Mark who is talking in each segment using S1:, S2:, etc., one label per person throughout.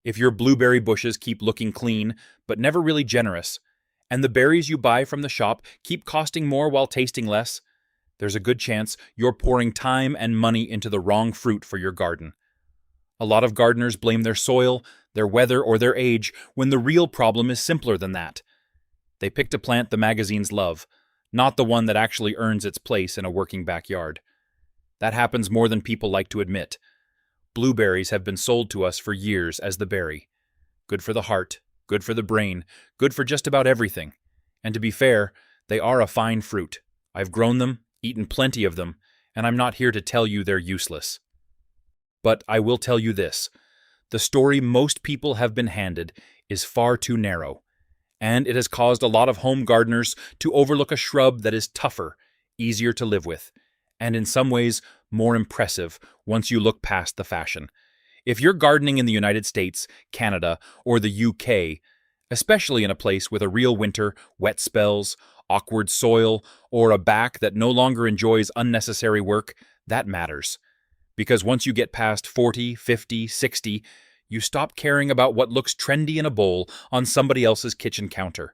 S1: If your blueberry bushes keep looking clean, but never really generous, and the berries you buy from the shop keep costing more while tasting less, there's a good chance you're pouring time and money into the wrong fruit for your garden. A lot of gardeners blame their soil, their weather, or their age, when the real problem is simpler than that. They picked a plant the magazines love, not the one that actually earns its place in a working backyard. That happens more than people like to admit. Blueberries have been sold to us for years as the berry. Good for the heart, good for the brain, good for just about everything. And to be fair, they are a fine fruit. I've grown them, eaten plenty of them, and I'm not here to tell you they're useless. But I will tell you this. The story most people have been handed is far too narrow, and it has caused a lot of home gardeners to overlook a shrub that is tougher, easier to live with, and in some ways more impressive once you look past the fashion. If you're gardening in the United States, Canada, or the UK, especially in a place with a real winter, wet spells, awkward soil, or a back that no longer enjoys unnecessary work, that matters. Because once you get past 40, 50, 60, you stop caring about what looks trendy in a bowl on somebody else's kitchen counter.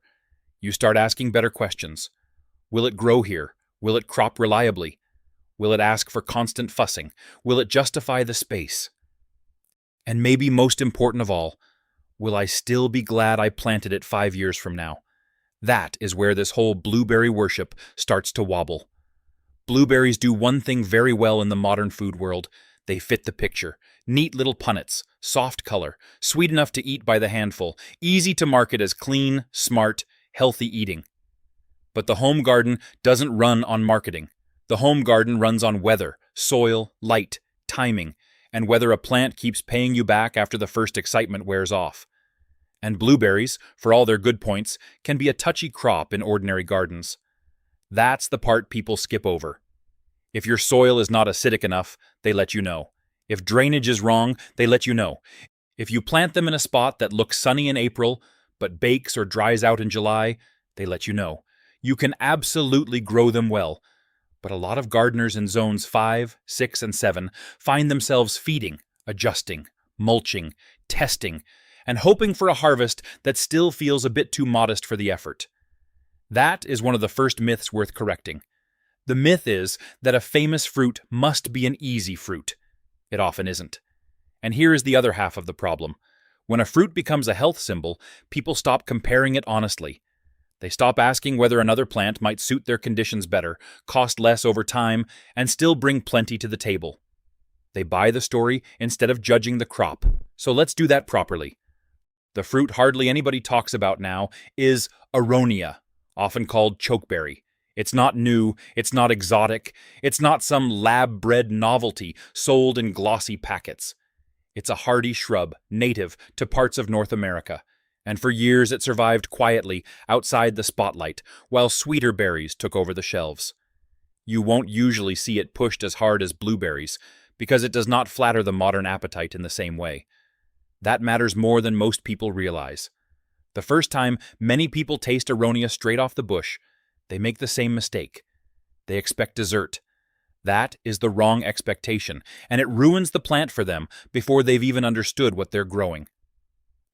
S1: You start asking better questions. Will it grow here? Will it crop reliably? Will it ask for constant fussing? Will it justify the space? And maybe most important of all, will I still be glad I planted it 5 years from now? That is where this whole blueberry worship starts to wobble. Blueberries do one thing very well in the modern food world. They fit the picture. Neat little punnets, soft color, sweet enough to eat by the handful, easy to market as clean, smart, healthy eating. But the home garden doesn't run on marketing. The home garden runs on weather, soil, light, timing, and whether a plant keeps paying you back after the first excitement wears off. And blueberries, for all their good points, can be a touchy crop in ordinary gardens. That's the part people skip over. If your soil is not acidic enough, they let you know. If drainage is wrong, they let you know. If you plant them in a spot that looks sunny in April, but bakes or dries out in July, they let you know. You can absolutely grow them well, but a lot of gardeners in zones 5, 6, and 7 find themselves feeding, adjusting, mulching, testing, and hoping for a harvest that still feels a bit too modest for the effort. That is one of the first myths worth correcting. The myth is that a famous fruit must be an easy fruit. It often isn't. And here is the other half of the problem. When a fruit becomes a health symbol, people stop comparing it honestly. They stop asking whether another plant might suit their conditions better, cost less over time, and still bring plenty to the table. They buy the story instead of judging the crop. So let's do that properly. The fruit hardly anybody talks about now is Aronia, often called chokeberry. It's not new, it's not exotic, it's not some lab-bred novelty sold in glossy packets. It's a hardy shrub, native to parts of North America, and for years it survived quietly outside the spotlight, while sweeter berries took over the shelves. You won't usually see it pushed as hard as blueberries, because it does not flatter the modern appetite in the same way. That matters more than most people realize. The first time many people taste Aronia straight off the bush, they make the same mistake. They expect dessert. That is the wrong expectation, and it ruins the plant for them before they've even understood what they're growing.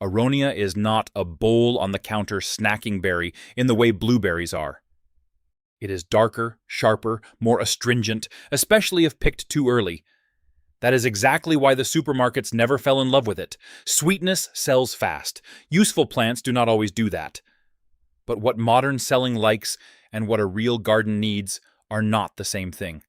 S1: Aronia is not a bowl-on-the-counter snacking berry in the way blueberries are. It is darker, sharper, more astringent, especially if picked too early. That is exactly why the supermarkets never fell in love with it. Sweetness sells fast. Useful plants do not always do that. But what modern selling likes and what a real garden needs are not the same thing.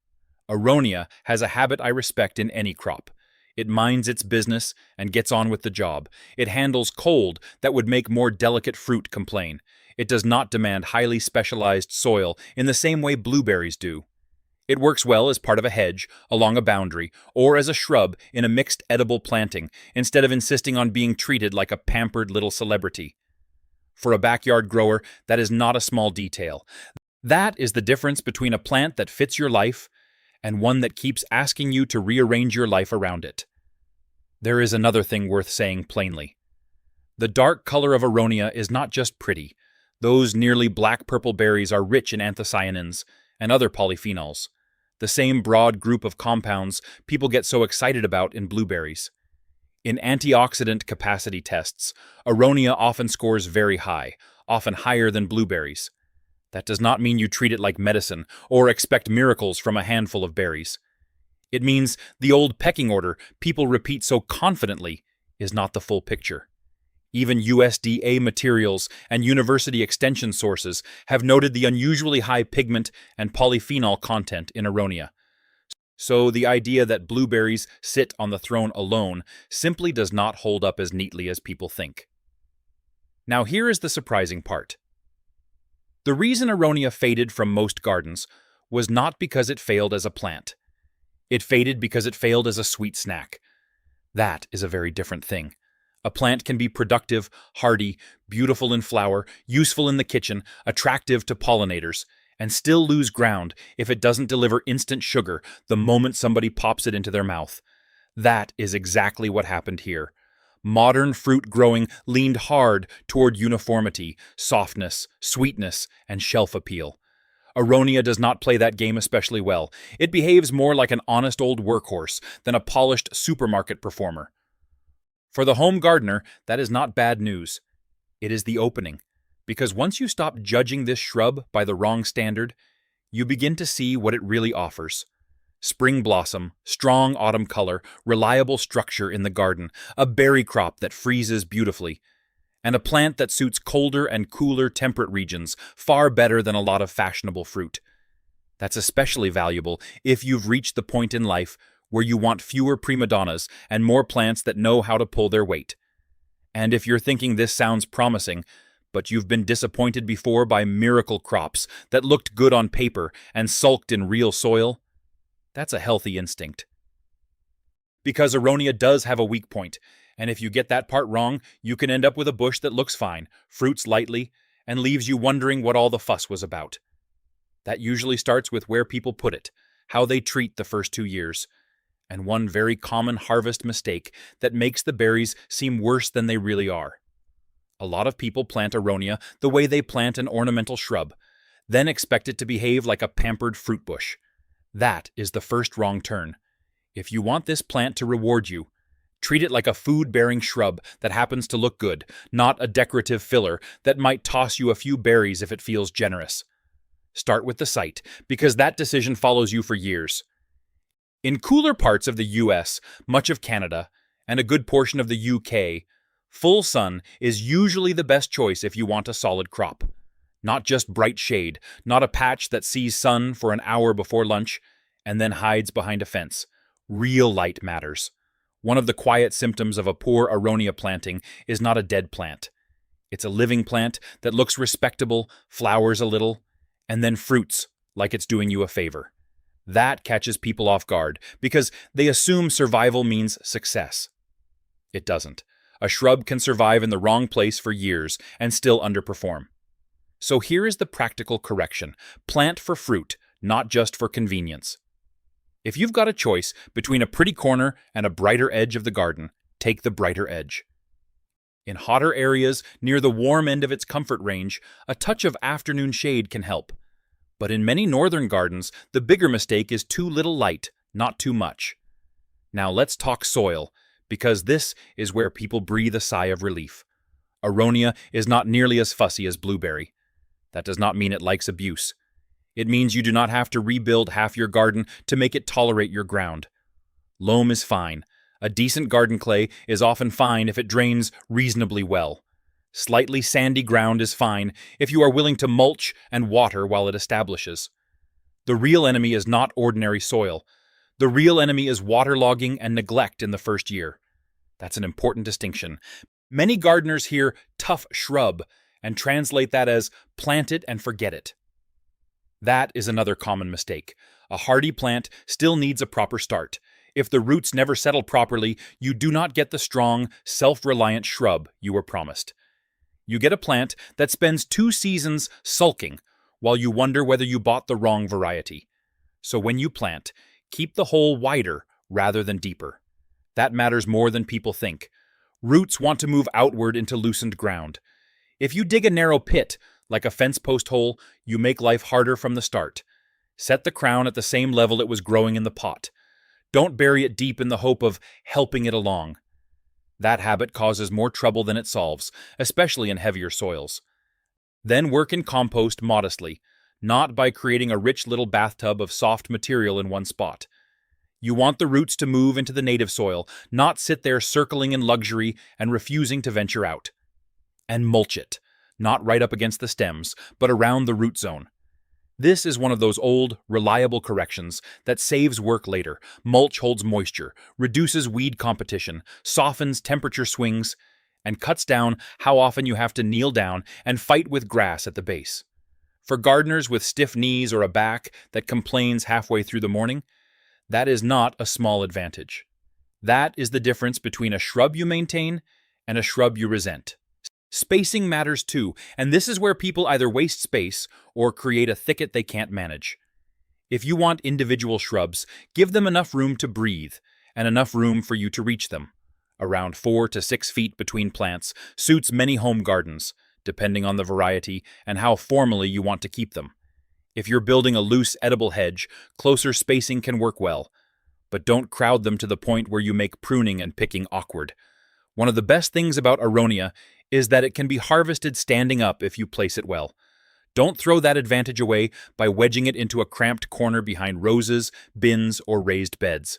S1: Aronia has a habit I respect in any crop. It minds its business and gets on with the job. It handles cold that would make more delicate fruit complain. It does not demand highly specialized soil in the same way blueberries do. It works well as part of a hedge, along a boundary, or as a shrub in a mixed edible planting, instead of insisting on being treated like a pampered little celebrity. For a backyard grower, that is not a small detail. That is the difference between a plant that fits your life and one that keeps asking you to rearrange your life around it. There is another thing worth saying plainly. The dark color of Aronia is not just pretty. Those nearly black-purple berries are rich in anthocyanins and other polyphenols, the same broad group of compounds people get so excited about in blueberries. In antioxidant capacity tests, Aronia often scores very high, often higher than blueberries. That does not mean you treat it like medicine or expect miracles from a handful of berries. It means the old pecking order people repeat so confidently is not the full picture. Even USDA materials and university extension sources have noted the unusually high pigment and polyphenol content in Aronia. So the idea that blueberries sit on the throne alone simply does not hold up as neatly as people think. Now here is the surprising part. The reason Aronia faded from most gardens was not because it failed as a plant. It faded because it failed as a sweet snack. That is a very different thing. A plant can be productive, hardy, beautiful in flower, useful in the kitchen, attractive to pollinators, and still lose ground if it doesn't deliver instant sugar the moment somebody pops it into their mouth. That is exactly what happened here. Modern fruit growing leaned hard toward uniformity, softness, sweetness, and shelf appeal. Aronia does not play that game especially well. It behaves more like an honest old workhorse than a polished supermarket performer. For the home gardener, that is not bad news. It is the opening. Because once you stop judging this shrub by the wrong standard, you begin to see what it really offers. Spring blossom, strong autumn color, reliable structure in the garden, a berry crop that freezes beautifully, and a plant that suits colder and cooler temperate regions far better than a lot of fashionable fruit. That's especially valuable if you've reached the point in life where you want fewer prima donnas and more plants that know how to pull their weight. And if you're thinking this sounds promising, but you've been disappointed before by miracle crops that looked good on paper and sulked in real soil, that's a healthy instinct. Because Aronia does have a weak point, and if you get that part wrong, you can end up with a bush that looks fine, fruits lightly, and leaves you wondering what all the fuss was about. That usually starts with where people put it, how they treat the first 2 years, and one very common harvest mistake that makes the berries seem worse than they really are. A lot of people plant Aronia the way they plant an ornamental shrub, then expect it to behave like a pampered fruit bush. That is the first wrong turn. If you want this plant to reward you, treat it like a food-bearing shrub that happens to look good, not a decorative filler that might toss you a few berries if it feels generous. Start with the site, because that decision follows you for years. In cooler parts of the US, much of Canada, and a good portion of the UK, full sun is usually the best choice if you want a solid crop. Not just bright shade, not a patch that sees sun for an hour before lunch and then hides behind a fence. Real light matters. One of the quiet symptoms of a poor Aronia planting is not a dead plant. It's a living plant that looks respectable, flowers a little, and then fruits like it's doing you a favor. That catches people off guard because they assume survival means success. It doesn't. A shrub can survive in the wrong place for years and still underperform. So here is the practical correction. Plant for fruit, not just for convenience. If you've got a choice between a pretty corner and a brighter edge of the garden, take the brighter edge. In hotter areas near the warm end of its comfort range, a touch of afternoon shade can help. But in many northern gardens, the bigger mistake is too little light, not too much. Now let's talk soil, because this is where people breathe a sigh of relief. Aronia is not nearly as fussy as blueberry. That does not mean it likes abuse. It means you do not have to rebuild half your garden to make it tolerate your ground. Loam is fine. A decent garden clay is often fine if it drains reasonably well. Slightly sandy ground is fine if you are willing to mulch and water while it establishes. The real enemy is not ordinary soil. The real enemy is waterlogging and neglect in the first year. That's an important distinction. Many gardeners hear tough shrub and translate that as plant it and forget it. That is another common mistake. A hardy plant still needs a proper start. If the roots never settle properly, you do not get the strong, self-reliant shrub you were promised. You get a plant that spends 2 seasons sulking while you wonder whether you bought the wrong variety. So when you plant, keep the hole wider rather than deeper. That matters more than people think. Roots want to move outward into loosened ground. If you dig a narrow pit, like a fence post hole, you make life harder from the start. Set the crown at the same level it was growing in the pot. Don't bury it deep in the hope of helping it along. That habit causes more trouble than it solves, especially in heavier soils. Then work in compost modestly, not by creating a rich little bathtub of soft material in one spot. You want the roots to move into the native soil, not sit there circling in luxury and refusing to venture out. And mulch it, not right up against the stems, but around the root zone. This is one of those old, reliable corrections that saves work later. Mulch holds moisture, reduces weed competition, softens temperature swings, and cuts down how often you have to kneel down and fight with grass at the base. For gardeners with stiff knees or a back that complains halfway through the morning, that is not a small advantage. That is the difference between a shrub you maintain and a shrub you resent. Spacing matters too, and this is where people either waste space or create a thicket they can't manage. If you want individual shrubs, give them enough room to breathe and enough room for you to reach them. Around 4 to 6 feet between plants suits many home gardens, depending on the variety and how formally you want to keep them. If you're building a loose edible hedge, closer spacing can work well, but don't crowd them to the point where you make pruning and picking awkward. One of the best things about Aronia is that it can be harvested standing up if you place it well. Don't throw that advantage away by wedging it into a cramped corner behind roses, bins, or raised beds.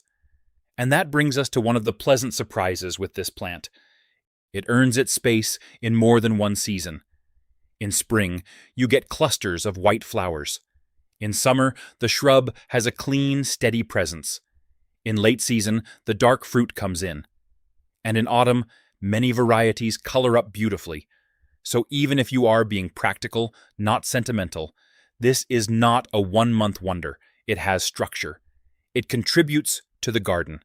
S1: And that brings us to one of the pleasant surprises with this plant. It earns its space in more than one season. In spring, you get clusters of white flowers. In summer, the shrub has a clean, steady presence. In late season, the dark fruit comes in. And in autumn, many varieties color up beautifully. So even if you are being practical, not sentimental, this is not a one-month wonder. It has structure. It contributes to the garden.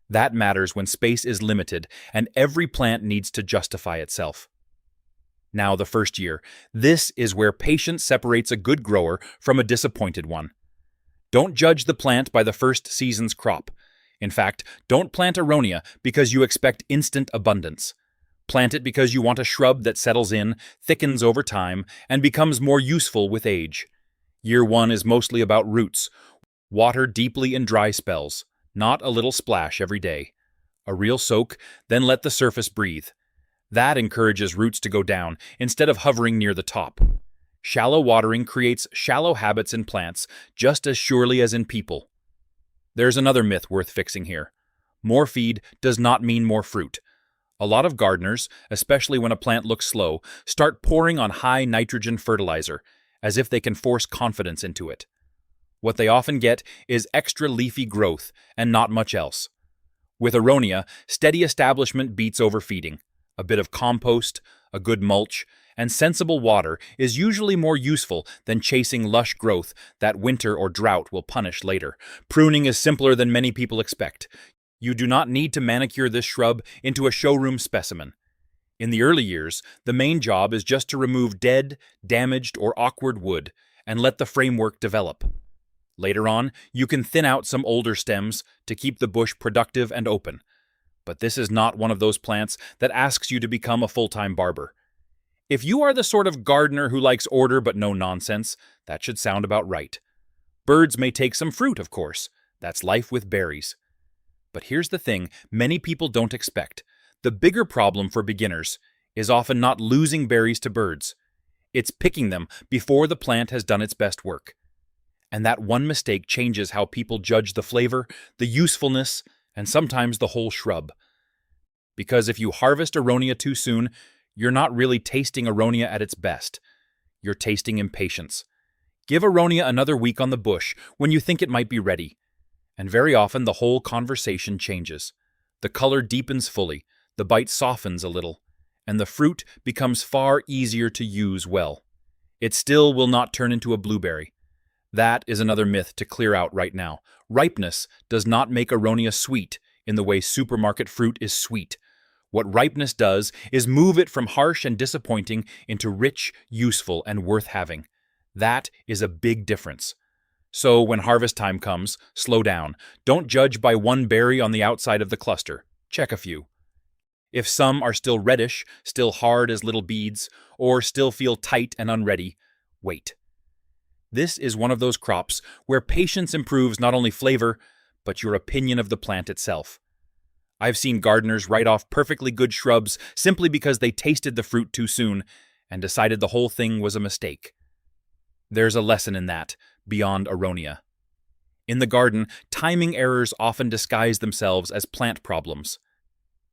S1: That matters when space is limited and every plant needs to justify itself. Now the first year. This is where patience separates a good grower from a disappointed one. Don't judge the plant by the first season's crop. In fact, don't plant Aronia because you expect instant abundance. Plant it because you want a shrub that settles in, thickens over time, and becomes more useful with age. Year 1 is mostly about roots. Water deeply in dry spells, not a little splash every day. A real soak, then let the surface breathe. That encourages roots to go down instead of hovering near the top. Shallow watering creates shallow habits in plants just as surely as in people. There's another myth worth fixing here. More feed does not mean more fruit. A lot of gardeners, especially when a plant looks slow, start pouring on high nitrogen fertilizer, as if they can force confidence into it. What they often get is extra leafy growth and not much else. With Aronia, steady establishment beats overfeeding. A bit of compost, a good mulch, and sensible water is usually more useful than chasing lush growth that winter or drought will punish later. Pruning is simpler than many people expect. You do not need to manicure this shrub into a showroom specimen. In the early years, the main job is just to remove dead, damaged, or awkward wood and let the framework develop. Later on, you can thin out some older stems to keep the bush productive and open. But this is not one of those plants that asks you to become a full-time barber. If you are the sort of gardener who likes order but no nonsense, that should sound about right. Birds may take some fruit, of course. That's life with berries. But here's the thing many people don't expect. The bigger problem for beginners is often not losing berries to birds. It's picking them before the plant has done its best work. And that one mistake changes how people judge the flavor, the usefulness, and sometimes the whole shrub. Because if you harvest Aronia too soon, you're not really tasting Aronia at its best. You're tasting impatience. Give Aronia another week on the bush when you think it might be ready. And very often the whole conversation changes. The color deepens fully, the bite softens a little, and the fruit becomes far easier to use well. It still will not turn into a blueberry. That is another myth to clear out right now. Ripeness does not make Aronia sweet in the way supermarket fruit is sweet. What ripeness does is move it from harsh and disappointing into rich, useful, and worth having. That is a big difference. So when harvest time comes, slow down. Don't judge by one berry on the outside of the cluster. Check a few. If some are still reddish, still hard as little beads, or still feel tight and unready, wait. This is one of those crops where patience improves not only flavor, but your opinion of the plant itself. I've seen gardeners write off perfectly good shrubs simply because they tasted the fruit too soon and decided the whole thing was a mistake. There's a lesson in that, beyond Aronia. In the garden, timing errors often disguise themselves as plant problems.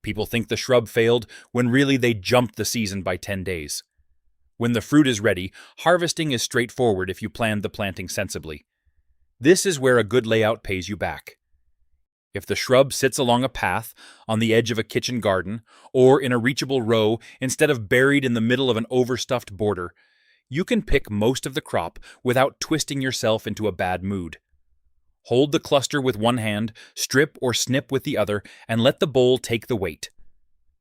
S1: People think the shrub failed when really they jumped the season by 10 days. When the fruit is ready, harvesting is straightforward if you planned the planting sensibly. This is where a good layout pays you back. If the shrub sits along a path, on the edge of a kitchen garden, or in a reachable row instead of buried in the middle of an overstuffed border, you can pick most of the crop without twisting yourself into a bad mood. Hold the cluster with one hand, strip or snip with the other, and let the bowl take the weight.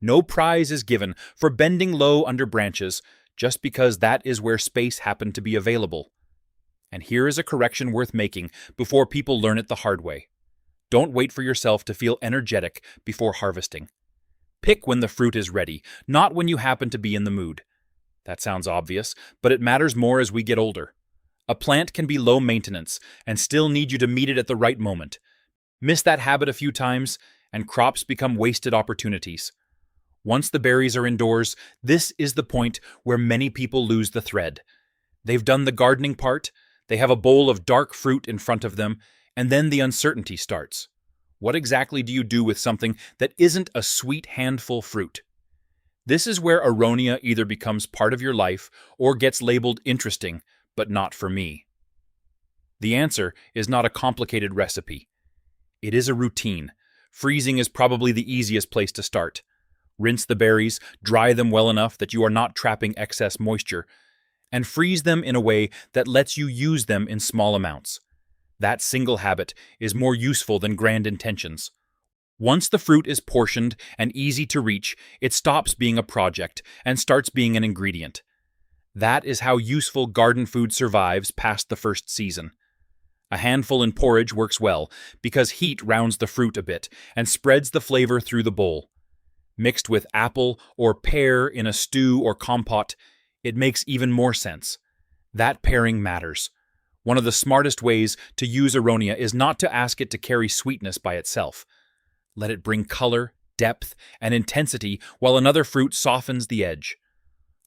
S1: No prize is given for bending low under branches, just because that is where space happened to be available. And here is a correction worth making before people learn it the hard way. Don't wait for yourself to feel energetic before harvesting. Pick when the fruit is ready, not when you happen to be in the mood. That sounds obvious, but it matters more as we get older. A plant can be low maintenance and still need you to meet it at the right moment. Miss that habit a few times, and crops become wasted opportunities. Once the berries are indoors, this is the point where many people lose the thread. They've done the gardening part, they have a bowl of dark fruit in front of them, and then the uncertainty starts. What exactly do you do with something that isn't a sweet handful fruit? This is where Aronia either becomes part of your life or gets labeled interesting, but not for me. The answer is not a complicated recipe. It is a routine. Freezing is probably the easiest place to start. Rinse the berries, dry them well enough that you are not trapping excess moisture, and freeze them in a way that lets you use them in small amounts. That single habit is more useful than grand intentions. Once the fruit is portioned and easy to reach, it stops being a project and starts being an ingredient. That is how useful garden food survives past the first season. A handful in porridge works well because heat rounds the fruit a bit and spreads the flavor through the bowl. Mixed with apple or pear in a stew or compote, it makes even more sense. That pairing matters. One of the smartest ways to use Aronia is not to ask it to carry sweetness by itself. Let it bring color, depth, and intensity while another fruit softens the edge.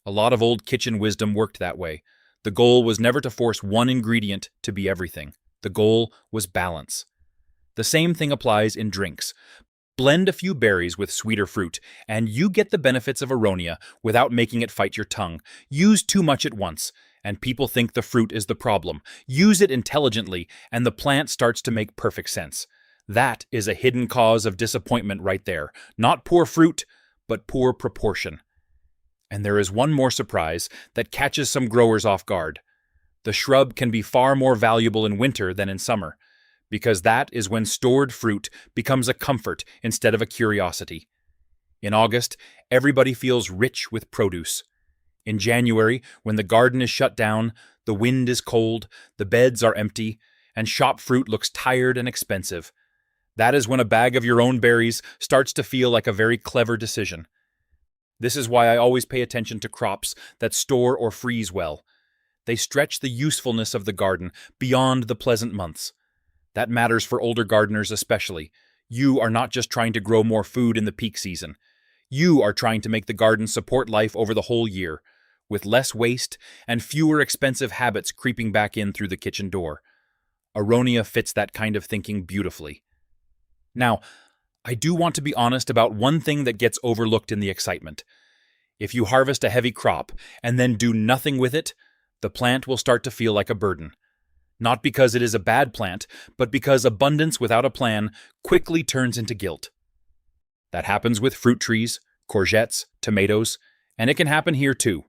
S1: A lot of old kitchen wisdom worked that way. The goal was never to force one ingredient to be everything. The goal was balance. The same thing applies in drinks. Blend a few berries with sweeter fruit, and you get the benefits of Aronia without making it fight your tongue. Use too much at once, and people think the fruit is the problem. Use it intelligently, and the plant starts to make perfect sense. That is a hidden cause of disappointment right there. Not poor fruit, but poor proportion. And there is one more surprise that catches some growers off guard. The shrub can be far more valuable in winter than in summer, because that is when stored fruit becomes a comfort instead of a curiosity. In August, everybody feels rich with produce. In January, when the garden is shut down, the wind is cold, the beds are empty, and shop fruit looks tired and expensive. That is when a bag of your own berries starts to feel like a very clever decision. This is why I always pay attention to crops that store or freeze well. They stretch the usefulness of the garden beyond the pleasant months. That matters for older gardeners especially. You are not just trying to grow more food in the peak season. You are trying to make the garden support life over the whole year, with less waste and fewer expensive habits creeping back in through the kitchen door. Aronia fits that kind of thinking beautifully. Now, I do want to be honest about one thing that gets overlooked in the excitement. If you harvest a heavy crop and then do nothing with it, the plant will start to feel like a burden. Not because it is a bad plant, but because abundance without a plan quickly turns into guilt. That happens with fruit trees, courgettes, tomatoes, and it can happen here too.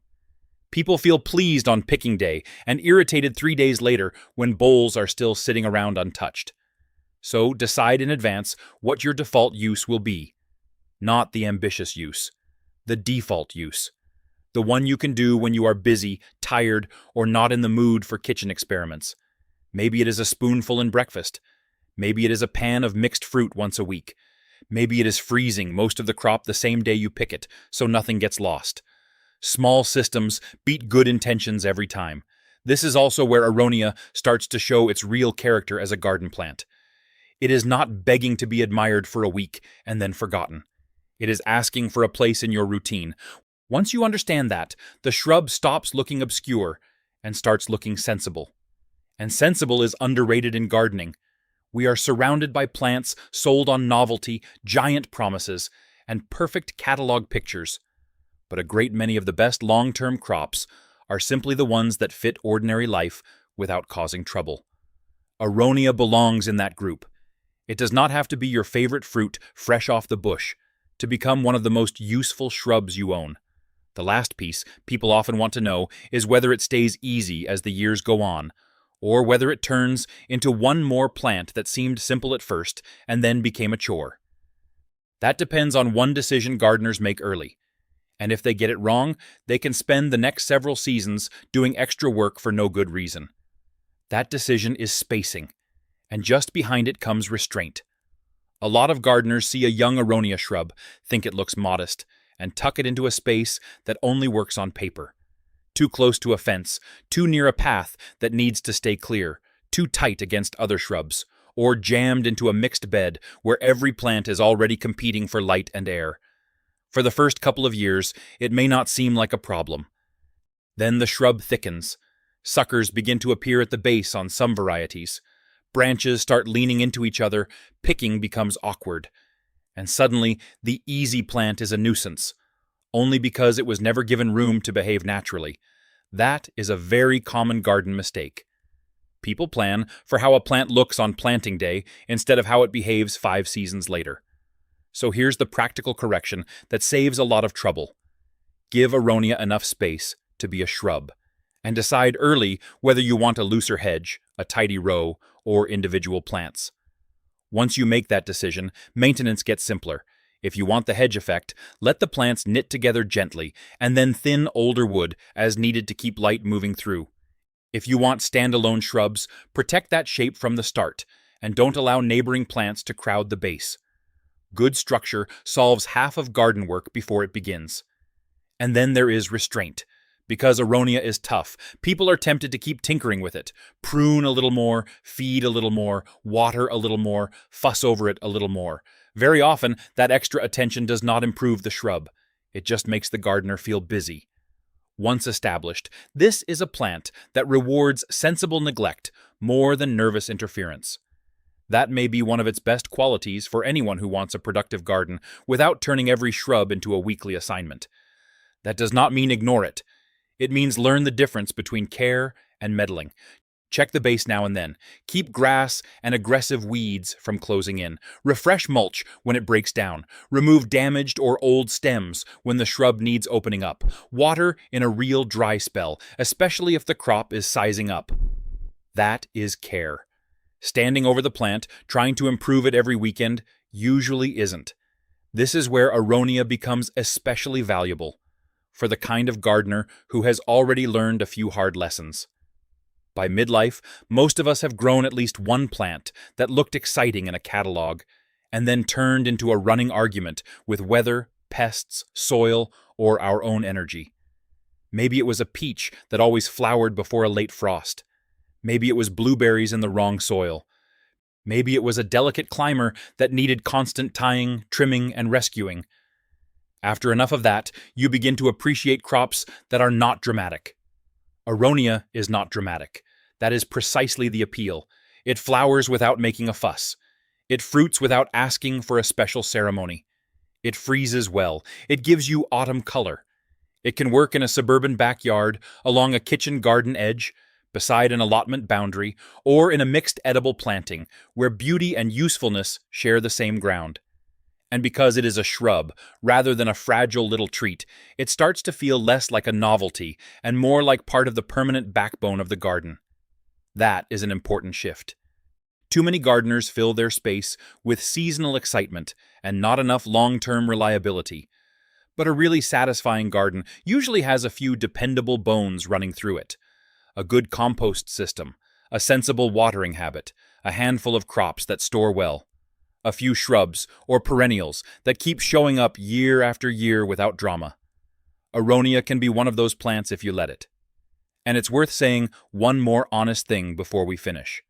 S1: People feel pleased on picking day and irritated 3 days later when bowls are still sitting around untouched. So decide in advance what your default use will be. Not the ambitious use. The default use. The one you can do when you are busy, tired, or not in the mood for kitchen experiments. Maybe it is a spoonful in breakfast. Maybe it is a pan of mixed fruit once a week. Maybe it is freezing most of the crop the same day you pick it, so nothing gets lost. Small systems beat good intentions every time. This is also where Aronia starts to show its real character as a garden plant. It is not begging to be admired for a week and then forgotten. It is asking for a place in your routine. Once you understand that, the shrub stops looking obscure and starts looking sensible. And sensible is underrated in gardening. We are surrounded by plants sold on novelty, giant promises, and perfect catalog pictures. But a great many of the best long-term crops are simply the ones that fit ordinary life without causing trouble. Aronia belongs in that group. It does not have to be your favorite fruit fresh off the bush to become one of the most useful shrubs you own. The last piece people often want to know is whether it stays easy as the years go on, or whether it turns into one more plant that seemed simple at first and then became a chore. That depends on one decision gardeners make early. And if they get it wrong, they can spend the next several seasons doing extra work for no good reason. That decision is spacing, and just behind it comes restraint. A lot of gardeners see a young Aronia shrub, think it looks modest, and tuck it into a space that only works on paper. Too close to a fence, too near a path that needs to stay clear, too tight against other shrubs, or jammed into a mixed bed where every plant is already competing for light and air. For the first couple of years, it may not seem like a problem. Then the shrub thickens. Suckers begin to appear at the base on some varieties. Branches start leaning into each other, picking becomes awkward. And suddenly, the easy plant is a nuisance, only because it was never given room to behave naturally. That is a very common garden mistake. People plan for how a plant looks on planting day instead of how it behaves 5 seasons later. So here's the practical correction that saves a lot of trouble. Give Aronia enough space to be a shrub, and decide early whether you want a looser hedge, a tidy row, or individual plants. Once you make that decision, maintenance gets simpler. If you want the hedge effect, let the plants knit together gently, and then thin older wood as needed to keep light moving through. If you want standalone shrubs, protect that shape from the start, and don't allow neighboring plants to crowd the base. Good structure solves half of garden work before it begins. And then there is restraint. Because Aronia is tough, people are tempted to keep tinkering with it. Prune a little more, feed a little more, water a little more, fuss over it a little more. Very often, that extra attention does not improve the shrub. It just makes the gardener feel busy. Once established, this is a plant that rewards sensible neglect more than nervous interference. That may be one of its best qualities for anyone who wants a productive garden without turning every shrub into a weekly assignment. That does not mean ignore it. It means learn the difference between care and meddling. Check the base now and then. Keep grass and aggressive weeds from closing in. Refresh mulch when it breaks down. Remove damaged or old stems when the shrub needs opening up. Water in a real dry spell, especially if the crop is sizing up. That is care. Standing over the plant, trying to improve it every weekend, usually isn't. This is where Aronia becomes especially valuable, for the kind of gardener who has already learned a few hard lessons. By midlife, most of us have grown at least one plant that looked exciting in a catalog, and then turned into a running argument with weather, pests, soil, or our own energy. Maybe it was a peach that always flowered before a late frost. Maybe it was blueberries in the wrong soil. Maybe it was a delicate climber that needed constant tying, trimming, and rescuing. After enough of that, you begin to appreciate crops that are not dramatic. Aronia is not dramatic. That is precisely the appeal. It flowers without making a fuss. It fruits without asking for a special ceremony. It freezes well. It gives you autumn color. It can work in a suburban backyard, along a kitchen garden edge, beside an allotment boundary, or in a mixed edible planting, where beauty and usefulness share the same ground. And because it is a shrub, rather than a fragile little treat, it starts to feel less like a novelty and more like part of the permanent backbone of the garden. That is an important shift. Too many gardeners fill their space with seasonal excitement and not enough long-term reliability. But a really satisfying garden usually has a few dependable bones running through it. A good compost system, a sensible watering habit, a handful of crops that store well, a few shrubs or perennials that keep showing up year after year without drama. Aronia can be one of those plants if you let it. And it's worth saying one more honest thing before we finish.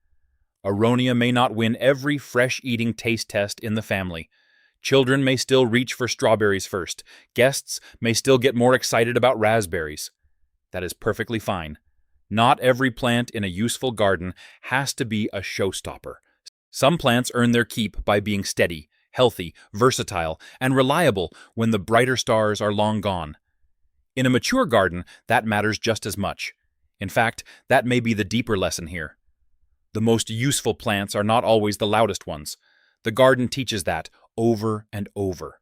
S1: Aronia may not win every fresh-eating taste test in the family. Children may still reach for strawberries first. Guests may still get more excited about raspberries. That is perfectly fine. Not every plant in a useful garden has to be a showstopper. Some plants earn their keep by being steady, healthy, versatile, and reliable when the brighter stars are long gone. In a mature garden, that matters just as much. In fact, that may be the deeper lesson here. The most useful plants are not always the loudest ones. The garden teaches that over and over.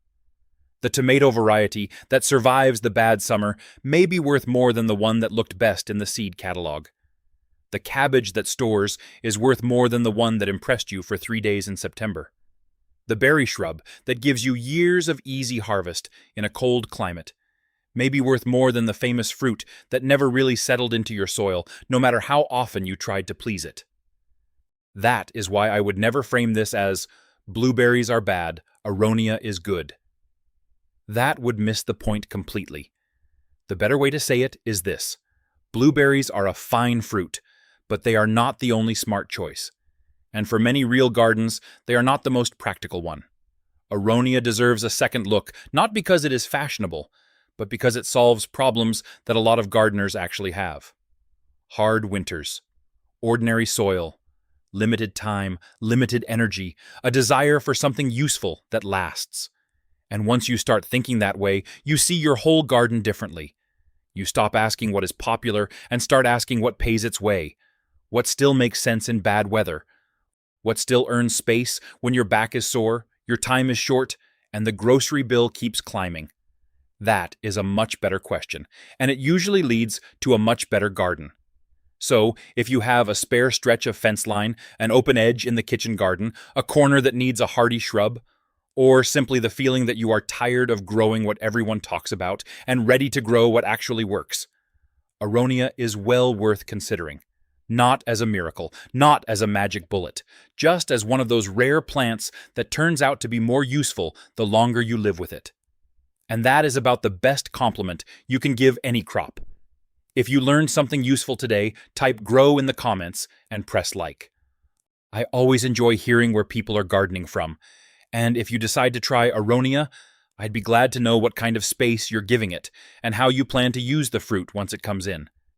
S1: The tomato variety that survives the bad summer may be worth more than the one that looked best in the seed catalog. The cabbage that stores is worth more than the one that impressed you for 3 days in September. The berry shrub that gives you years of easy harvest in a cold climate may be worth more than the famous fruit that never really settled into your soil, no matter how often you tried to please it. That is why I would never frame this as blueberries are bad, Aronia is good. That would miss the point completely. The better way to say it is this: blueberries are a fine fruit, but they are not the only smart choice. And for many real gardens, they are not the most practical one. Aronia deserves a second look, not because it is fashionable, but because it solves problems that a lot of gardeners actually have. Hard winters, ordinary soil, limited time, limited energy, a desire for something useful that lasts. And once you start thinking that way, you see your whole garden differently. You stop asking what is popular and start asking what pays its way, what still makes sense in bad weather, what still earns space when your back is sore, your time is short, and the grocery bill keeps climbing. That is a much better question, and it usually leads to a much better garden. So, if you have a spare stretch of fence line, an open edge in the kitchen garden, a corner that needs a hardy shrub, or simply the feeling that you are tired of growing what everyone talks about and ready to grow what actually works, Aronia is well worth considering. Not as a miracle, not as a magic bullet, just as one of those rare plants that turns out to be more useful the longer you live with it. And that is about the best compliment you can give any crop. If you learned something useful today, type "grow" in the comments and press like. I always enjoy hearing where people are gardening from, and if you decide to try Aronia, I'd be glad to know what kind of space you're giving it and how you plan to use the fruit once it comes in.